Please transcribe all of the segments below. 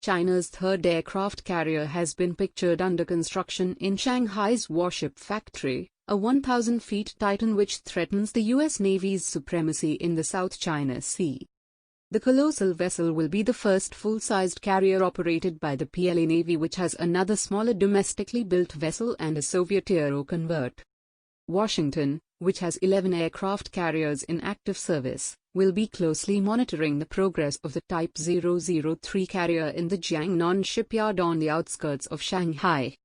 China's third aircraft carrier has been pictured under construction in Shanghai's warship factory, a 1,000 feet Titan which threatens the U.S. Navy's supremacy in the South China Sea. The colossal vessel will be the first full-sized carrier operated by the PLA Navy, which has another smaller domestically built vessel and a Soviet Aero convert. Washington, which has 11 aircraft carriers in active service, will be closely monitoring the progress of the Type 003 carrier in the Jiangnan shipyard on the outskirts of Shanghai.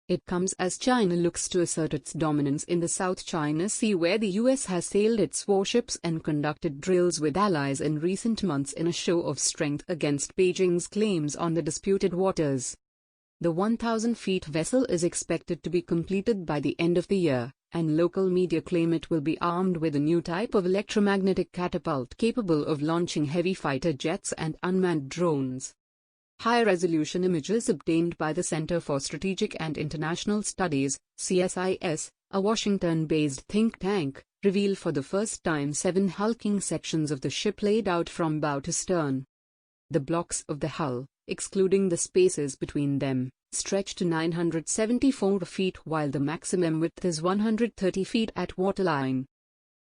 It comes as China looks to assert its dominance in the South China Sea, where the US has sailed its warships and conducted drills with allies in recent months in a show of strength against Beijing's claims on the disputed waters. The 1,000 feet vessel is expected to be completed by the end of the year, and local media claim it will be armed with a new type of electromagnetic catapult capable of launching heavy fighter jets and unmanned drones. High-resolution images obtained by the Center for Strategic and International Studies, CSIS, a Washington-based think tank, reveal for the first time 7 hulking sections of the ship laid out from bow to stern. The blocks of the hull, excluding the spaces between them, stretch to 974 feet, while the maximum width is 130 feet at waterline.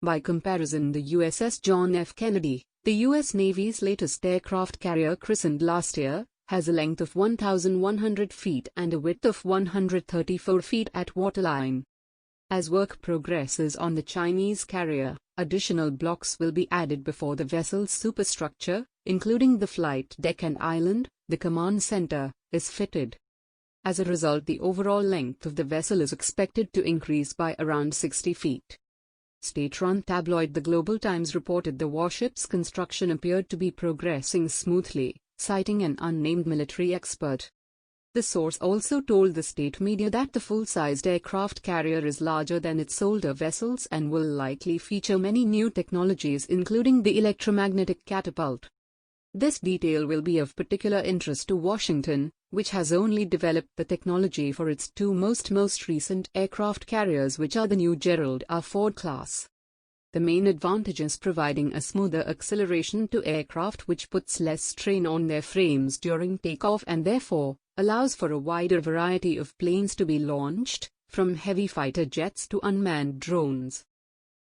By comparison, the USS John F. Kennedy, the U.S. Navy's latest aircraft carrier christened last year, has a length of 1,100 feet and a width of 134 feet at waterline. As work progresses on the Chinese carrier, additional blocks will be added before the vessel's superstructure, including the flight deck and island, the command center, is fitted. As a result, the overall length of the vessel is expected to increase by around 60 feet. State-run tabloid The Global Times reported the warship's construction appeared to be progressing smoothly, citing an unnamed military expert. The source also told the state media that the full-sized aircraft carrier is larger than its older vessels and will likely feature many new technologies, including the electromagnetic catapult. This detail will be of particular interest to Washington, which has only developed the technology for its two most recent aircraft carriers, which are the new Gerald R. Ford class. The main advantage is providing a smoother acceleration to aircraft, which puts less strain on their frames during takeoff and therefore allows for a wider variety of planes to be launched, from heavy fighter jets to unmanned drones.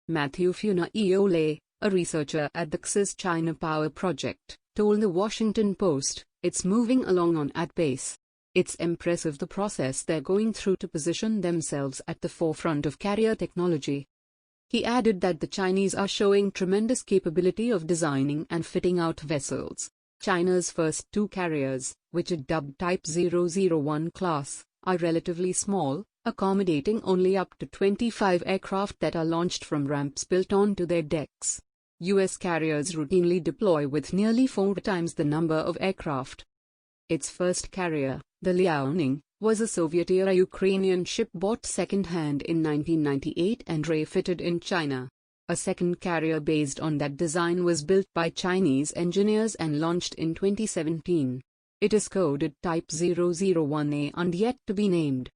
Matthew Funaiole, a researcher at the XIS China Power Project, told the Washington Post, "It's moving along at pace. It's impressive the process they're going through to position themselves at the forefront of carrier technology." He added that the Chinese are showing tremendous capability of designing and fitting out vessels. China's first 2 carriers, which are dubbed Type 001 class, are relatively small, accommodating only up to 25 aircraft that are launched from ramps built onto their decks. U.S. carriers routinely deploy with nearly 4 times the number of aircraft. Its first carrier, the Liaoning, was a Soviet-era Ukrainian ship bought second-hand in 1998 and refitted in China. A second carrier based on that design was built by Chinese engineers and launched in 2017. It is coded Type 001A and yet to be named.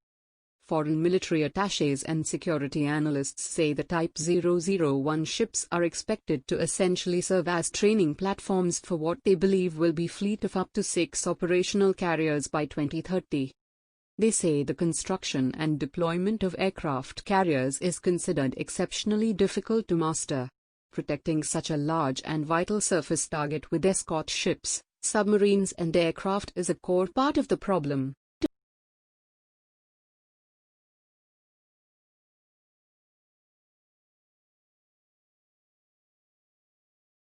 Foreign military attachés and security analysts say the Type 001 ships are expected to essentially serve as training platforms for what they believe will be a fleet of up to 6 operational carriers by 2030. They say the construction and deployment of aircraft carriers is considered exceptionally difficult to master. Protecting such a large and vital surface target with escort ships, submarines and aircraft is a core part of the problem.